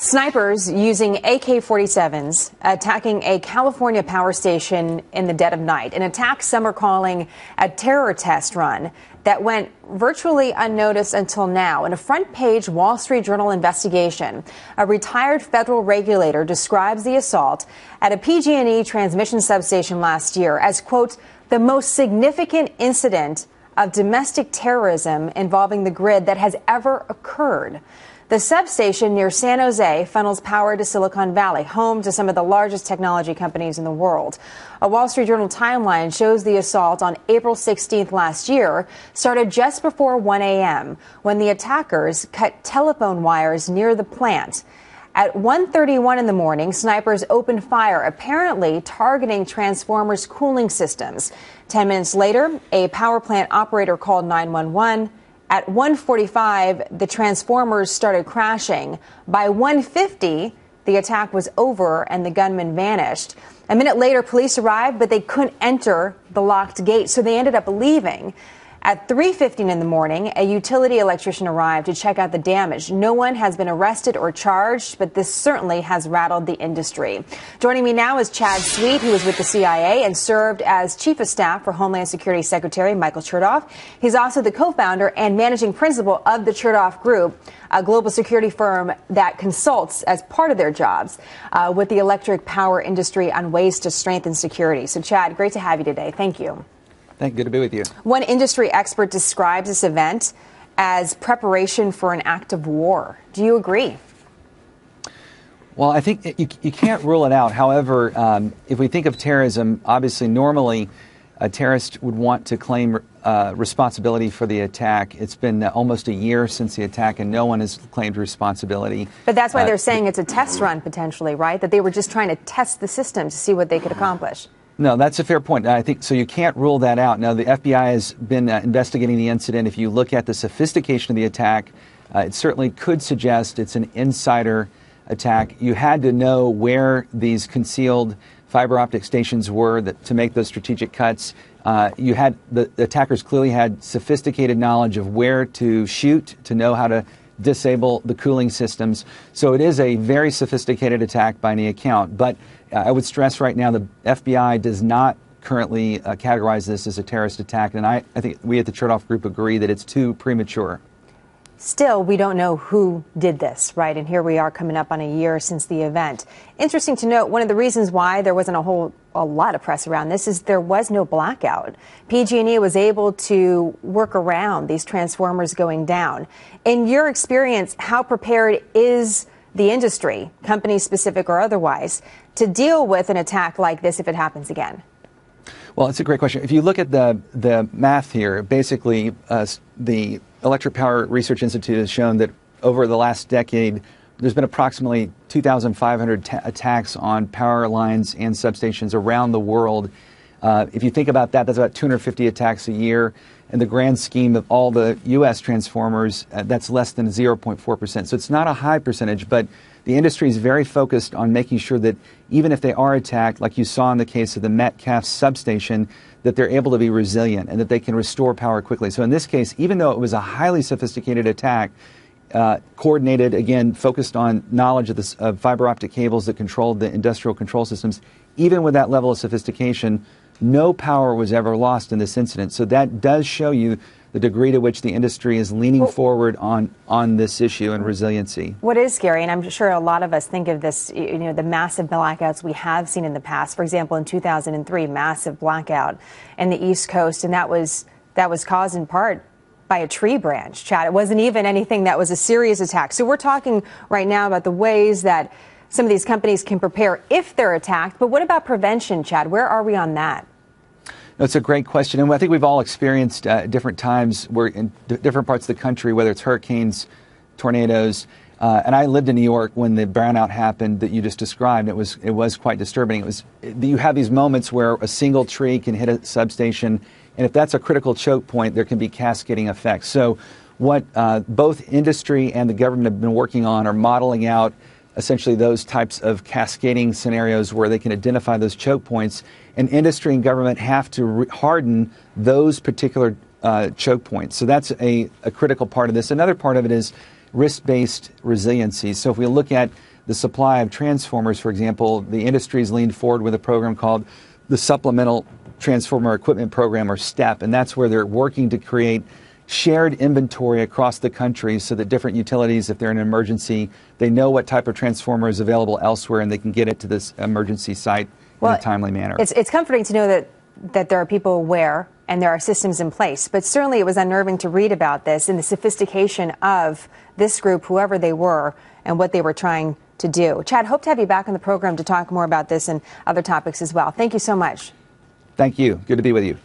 Snipers using AK-47s attacking a California power station in the dead of night. An attack some are calling a terror test run that went virtually unnoticed until now. In a front-page Wall Street Journal investigation, a retired federal regulator describes the assault at a PG&E transmission substation last year as, quote, the most significant incident of domestic terrorism involving the grid that has ever occurred. The substation near San Jose funnels power to Silicon Valley, home to some of the largest technology companies in the world. A Wall Street Journal timeline shows the assault on April 16th last year started just before 1 a.m. when the attackers cut telephone wires near the plant. At 1:31 in the morning, snipers opened fire, apparently targeting transformers' cooling systems. 10 minutes later, a power plant operator called 911. At 1:45, the transformers started crashing. By 1:50, the attack was over and the gunman vanished. A minute later, police arrived, but they couldn't enter the locked gate, so they ended up leaving. At 3:15 in the morning, a utility electrician arrived to check out the damage. No one has been arrested or charged, but this certainly has rattled the industry. Joining me now is Chad Sweet, who was with the CIA and served as Chief of Staff for Homeland Security Secretary Michael Chertoff. He's also the co-founder and managing principal of the Chertoff Group, a global security firm that consults as part of their jobs with the electric power industry on ways to strengthen security. So, Chad, great to have you today. Thank you. Good to be with you. One industry expert describes this event as preparation for an act of war. Do you agree? Well, I think you can't rule it out. However, if we think of terrorism, obviously normally a terrorist would want to claim responsibility for the attack. It's been almost a year since the attack and no one has claimed responsibility. But that's why they're saying it's a test run potentially, right? That they were just trying to test the system to see what they could accomplish. No, that's a fair point. I think so. You can't rule that out. Now, the FBI has been investigating the incident. If you look at the sophistication of the attack, it certainly could suggest it's an insider attack. You had to know where these concealed fiber optic stations were to make those strategic cuts. The attackers clearly had sophisticated knowledge of where to shoot, to know how to disable the cooling systems. So it is a very sophisticated attack by any account. But I would stress right now the FBI does not currently categorize this as a terrorist attack. And I think we at the Chertoff Group agree that it's too premature. Still, we don't know who did this, right? And here we are coming up on a year since the event. Interesting to note, one of the reasons why there wasn't a lot of press around this is there was no blackout. PG&E was able to work around these transformers going down. In your experience, how prepared is the industry, company specific or otherwise, to deal with an attack like this if it happens again? Well, it's a great question. If you look at the math here, basically the Electric Power Research Institute has shown that over the last decade, there's been approximately 2,500 attacks on power lines and substations around the world. If you think about that, that's about 250 attacks a year. In the grand scheme of all the U.S. transformers, that's less than 0.4%. So it's not a high percentage, but the industry is very focused on making sure that even if they are attacked, like you saw in the case of the Metcalf substation, that they're able to be resilient and that they can restore power quickly. So in this case, even though it was a highly sophisticated attack, coordinated, again, focused on knowledge of fiber optic cables that controlled the industrial control systems, even with that level of sophistication, no power was ever lost in this incident. So that does show you the degree to which the industry is leaning forward on this issue and resiliency. What is scary, and I'm sure a lot of us think of this, the massive blackouts we have seen in the past. For example, in 2003, massive blackout in the East Coast, and that was caused in part by a tree branch, Chad. It wasn't even anything that was a serious attack. So we're talking right now about the ways that some of these companies can prepare if they're attacked. But what about prevention, Chad? Where are we on that? That's a great question, and I think we've all experienced different times where in different parts of the country, whether it's hurricanes, tornadoes, and I lived in New York when the brownout happened that you just described. It was quite disturbing. You have these moments where a single tree can hit a substation, and if that's a critical choke point, there can be cascading effects. So what both industry and the government have been working on are modeling out essentially those types of cascading scenarios where they can identify those choke points, and industry and government have to harden those particular choke points. So that's a critical part of this. Another part of it is risk-based resiliency. So if we look at the supply of transformers, for example, the industry's leaned forward with a program called the Supplemental Transformer Equipment Program, or STEP, and that's where they're working to create shared inventory across the country so that different utilities, if they're in an emergency, they know what type of transformer is available elsewhere and they can get it to this emergency site in a timely manner. It's comforting to know that there are people aware and there are systems in place, but certainly it was unnerving to read about this and the sophistication of this group, whoever they were, and what they were trying to do. Chad, hope to have you back on the program to talk more about this and other topics as well. Thank you so much. Thank you. Good to be with you.